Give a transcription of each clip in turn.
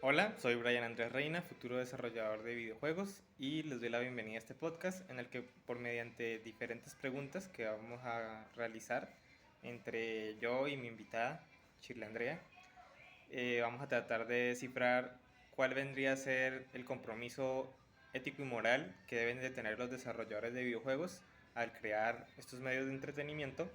Hola, soy Brian Andrés Reina, futuro desarrollador de videojuegos y les doy la bienvenida a este podcast en el que por mediante diferentes preguntas que vamos a realizar entre yo y mi invitada, Shirley Andrea, vamos a tratar de descifrar cuál vendría a ser el compromiso ético y moral que deben de tener los desarrolladores de videojuegos al crear estos medios de entretenimiento,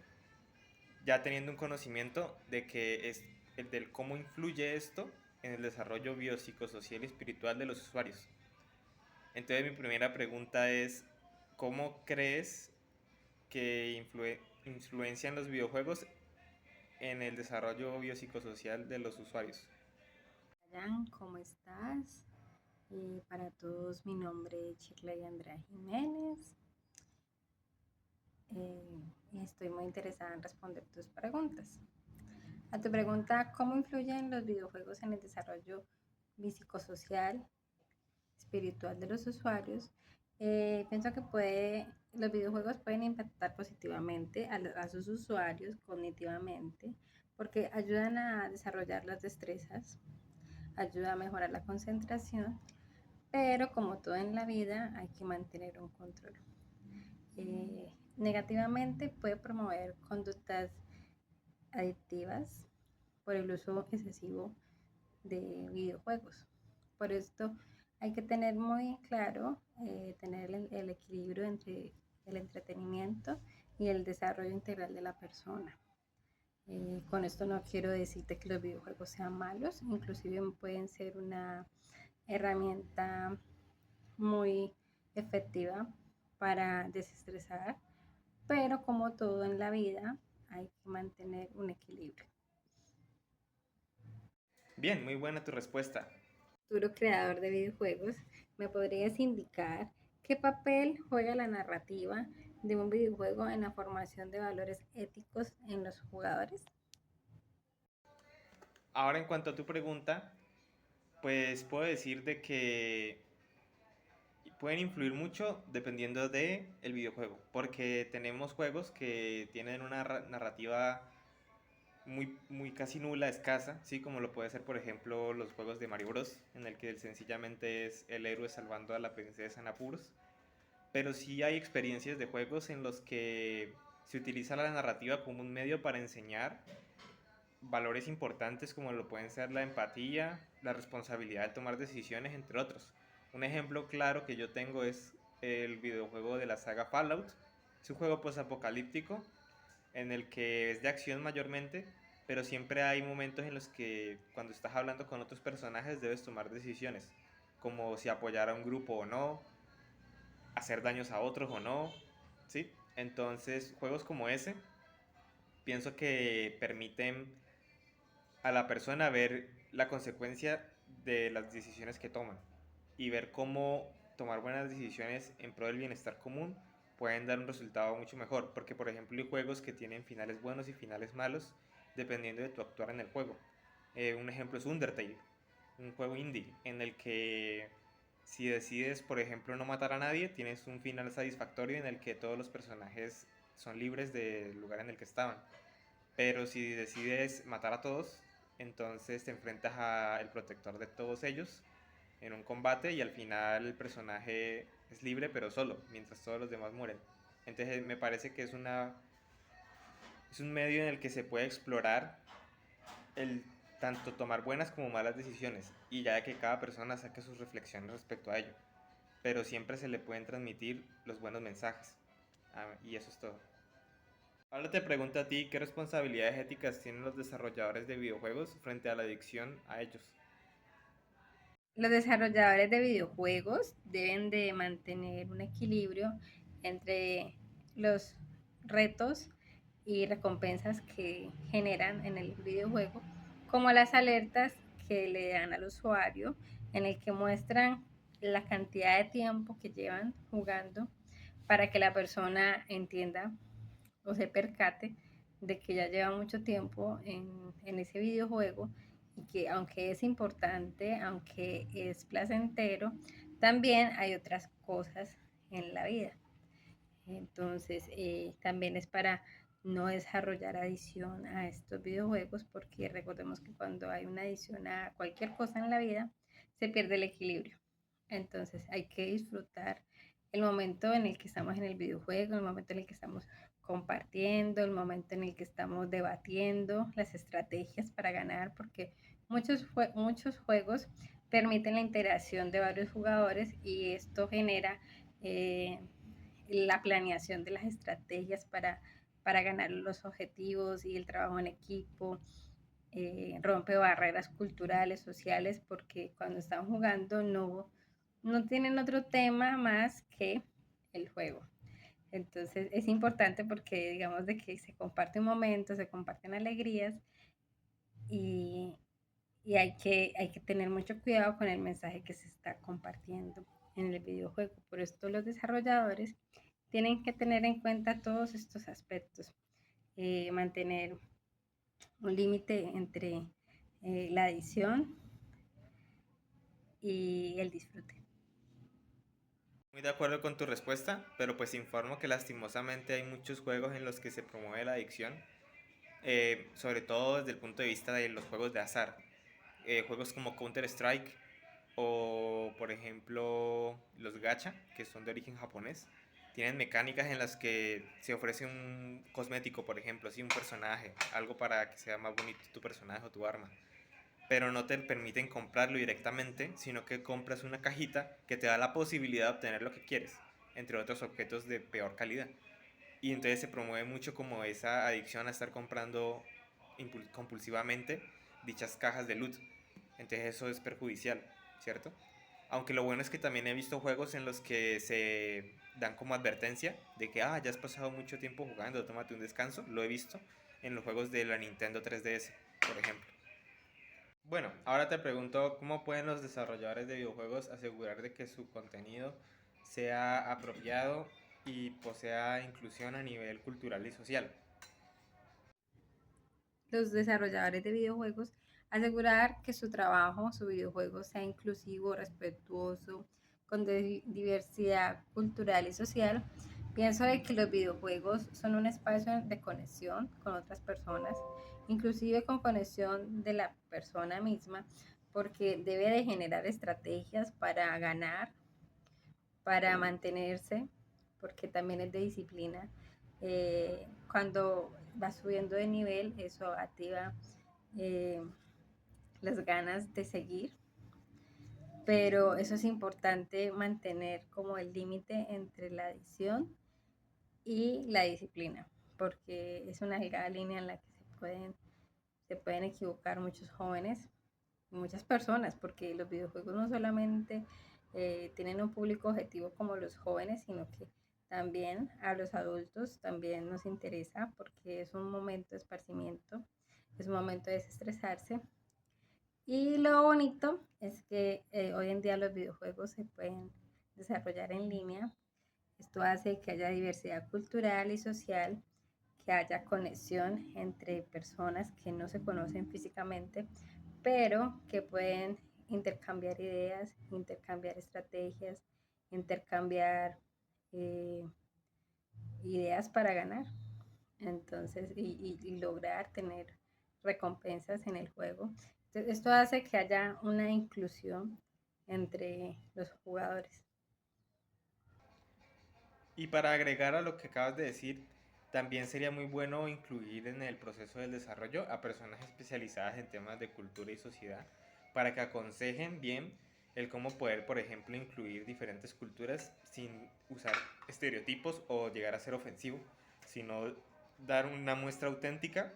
ya teniendo un conocimiento de que es el del cómo influye esto en el desarrollo biopsicosocial y espiritual de los usuarios. Entonces mi primera pregunta es, ¿cómo crees que influencian los videojuegos en el desarrollo biopsicosocial de los usuarios? Alan, ¿cómo estás? Para todos, mi nombre es Shirley Andrea Jiménez. Estoy muy interesada en responder tus preguntas. A tu pregunta, ¿cómo influyen los videojuegos en el desarrollo psicosocial, espiritual de los usuarios? Pienso que los videojuegos pueden impactar positivamente a sus usuarios cognitivamente porque ayudan a desarrollar las destrezas, ayuda a mejorar la concentración, pero como todo en la vida hay que mantener un control. Negativamente puede promover conductas adictivas por el uso excesivo de videojuegos. Por esto hay que tener muy claro, tener el equilibrio entre el entretenimiento y el desarrollo integral de la persona. Con esto no quiero decirte que los videojuegos sean malos, inclusive pueden ser una herramienta muy efectiva para desestresar, pero como todo en la vida hay que mantener un equilibrio. Bien, muy buena tu respuesta. Futuro creador de videojuegos, ¿me podrías indicar qué papel juega la narrativa de un videojuego en la formación de valores éticos en los jugadores? Ahora en cuanto a tu pregunta, pues puedo decir de que pueden influir mucho dependiendo de el videojuego, porque tenemos juegos que tienen una narrativa muy casi nula, escasa, ¿sí? Como lo puede ser, por ejemplo, los juegos de Mario Bros, en el que sencillamente es el héroe salvando a la princesa en apuros. Pero sí hay experiencias de juegos en los que se utiliza la narrativa como un medio para enseñar valores importantes como lo pueden ser la empatía, la responsabilidad de tomar decisiones, entre otros. Un ejemplo claro que yo tengo es el videojuego de la saga Fallout. Es un juego post-apocalíptico en el que es de acción mayormente, pero siempre hay momentos en los que cuando estás hablando con otros personajes debes tomar decisiones, como si apoyar a un grupo o no, hacer daños a otros o no, ¿sí? Entonces, juegos como ese pienso que permiten a la persona ver la consecuencia de las decisiones que toman y ver cómo tomar buenas decisiones en pro del bienestar común pueden dar un resultado mucho mejor, porque por ejemplo hay juegos que tienen finales buenos y finales malos dependiendo de tu actuar en el juego. Un ejemplo es Undertale, un juego indie en el que si decides por ejemplo no matar a nadie tienes un final satisfactorio en el que todos los personajes son libres del lugar en el que estaban, pero si decides matar a todos, entonces te enfrentas al protector de todos ellos en un combate y al final el personaje es libre pero solo, mientras todos los demás mueren. Entonces me parece que es un medio en el que se puede explorar el tanto tomar buenas como malas decisiones y ya que cada persona saque sus reflexiones respecto a ello. Pero siempre se le pueden transmitir los buenos mensajes. Y eso es todo. Ahora te pregunto a ti, ¿qué responsabilidades éticas tienen los desarrolladores de videojuegos frente a la adicción a ellos? Los desarrolladores de videojuegos deben de mantener un equilibrio entre los retos y recompensas que generan en el videojuego, como las alertas que le dan al usuario, en el que muestran la cantidad de tiempo que llevan jugando para que la persona entienda o se percate de que ya lleva mucho tiempo en ese videojuego y que aunque es importante, aunque es placentero, también hay otras cosas en la vida. Entonces, también es para no desarrollar adicción a estos videojuegos, porque recordemos que cuando hay una adicción a cualquier cosa en la vida, se pierde el equilibrio. Entonces hay que disfrutar el momento en el que estamos en el videojuego, el momento en el que estamos compartiendo, el momento en el que estamos debatiendo las estrategias para ganar, porque muchos juegos permiten la interacción de varios jugadores y esto genera la planeación de las estrategias para ganar los objetivos y el trabajo en equipo. Rompe barreras culturales, sociales, porque cuando están jugando no tienen otro tema más que el juego. Entonces es importante porque digamos de que se comparte un momento, se comparten alegrías y, y hay que tener mucho cuidado con el mensaje que se está compartiendo en el videojuego. Por esto los desarrolladores tienen que tener en cuenta todos estos aspectos, mantener un límite entre la adición y el disfrute. Muy de acuerdo con tu respuesta, pero pues informo que lastimosamente hay muchos juegos en los que se promueve la adicción, sobre todo desde el punto de vista de los juegos de azar. Juegos como Counter-Strike o por ejemplo los gacha, que son de origen japonés, tienen mecánicas en las que se ofrece un cosmético, por ejemplo, así un personaje, algo para que sea más bonito tu personaje o tu arma, pero no te permiten comprarlo directamente, sino que compras una cajita que te da la posibilidad de obtener lo que quieres, entre otros objetos de peor calidad. Y entonces se promueve mucho como esa adicción a estar comprando compulsivamente dichas cajas de loot. Entonces eso es perjudicial, ¿cierto? Aunque lo bueno es que también he visto juegos en los que se dan como advertencia de que, ya has pasado mucho tiempo jugando, tómate un descanso. Lo he visto en los juegos de la Nintendo 3DS, por ejemplo. Bueno, ahora te pregunto, ¿cómo pueden los desarrolladores de videojuegos asegurar de que su contenido sea apropiado y posea inclusión a nivel cultural y social? Los desarrolladores de videojuegos asegurar que su trabajo, su videojuego sea inclusivo, respetuoso, con diversidad cultural y social. Pienso de que los videojuegos son un espacio de conexión con otras personas, inclusive con conexión de la persona misma, porque debe de generar estrategias para ganar, para mantenerse, porque también es de disciplina. Cuando va subiendo de nivel, eso activa eh, las ganas de seguir, pero eso es importante mantener como el límite entre la adicción y la disciplina, porque es una delgada línea en la que se pueden equivocar muchos jóvenes, muchas personas, porque los videojuegos no solamente tienen un público objetivo como los jóvenes, sino que también a los adultos también nos interesa porque es un momento de esparcimiento, es un momento de desestresarse. Y lo bonito es que hoy en día los videojuegos se pueden desarrollar en línea. Esto hace que haya diversidad cultural y social, que haya conexión entre personas que no se conocen físicamente, pero que pueden intercambiar ideas, intercambiar estrategias, intercambiar eh, ideas para ganar. Entonces, y lograr tener recompensas en el juego. Entonces, esto hace que haya una inclusión entre los jugadores. Y para agregar a lo que acabas de decir, también sería muy bueno incluir en el proceso del desarrollo a personas especializadas en temas de cultura y sociedad para que aconsejen bien el cómo poder, por ejemplo, incluir diferentes culturas sin usar estereotipos o llegar a ser ofensivo, sino dar una muestra auténtica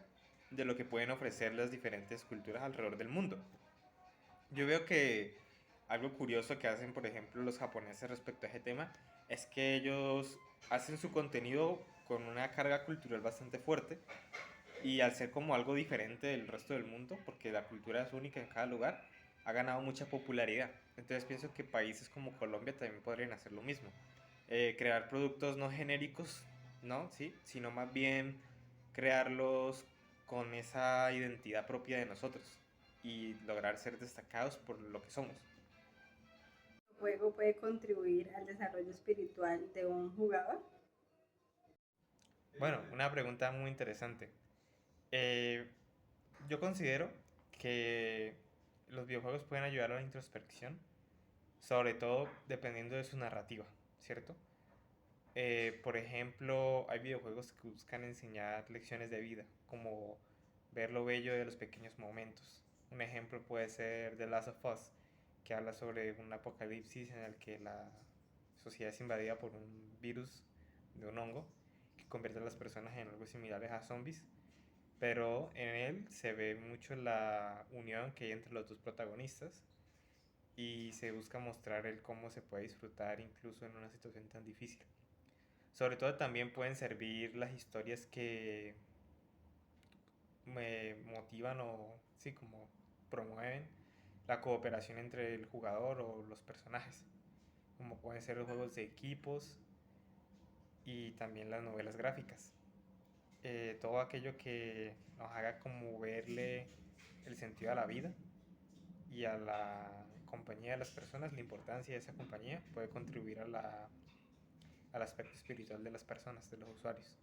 de lo que pueden ofrecer las diferentes culturas alrededor del mundo. Yo veo que algo curioso que hacen, por ejemplo, los japoneses respecto a ese tema es que ellos hacen su contenido con una carga cultural bastante fuerte y al ser como algo diferente del resto del mundo, porque la cultura es única en cada lugar, ha ganado mucha popularidad. Entonces pienso que países como Colombia también podrían hacer lo mismo. Crear productos no genéricos, ¿no? ¿Sí? Sino más bien crearlos con esa identidad propia de nosotros y lograr ser destacados por lo que somos. ¿El juego puede contribuir al desarrollo espiritual de un jugador? Bueno, una pregunta muy interesante. Eh, yo considero que los videojuegos pueden ayudar a la introspección, sobre todo dependiendo de su narrativa, ¿cierto? Por ejemplo, hay videojuegos que buscan enseñar lecciones de vida, como ver lo bello de los pequeños momentos. Un ejemplo puede ser The Last of Us, que habla sobre un apocalipsis en el que la sociedad es invadida por un virus de un hongo que convierte a las personas en algo similares a zombies, pero en él se ve mucho la unión que hay entre los dos protagonistas y se busca mostrar el cómo se puede disfrutar incluso en una situación tan difícil. Sobre todo también pueden servir las historias que me motivan o sí, como promueven la cooperación entre el jugador o los personajes, como pueden ser los juegos de equipos y también las novelas gráficas. Todo aquello que nos haga como verle el sentido a la vida y a la compañía de las personas, la importancia de esa compañía puede contribuir al aspecto espiritual de las personas, de los usuarios.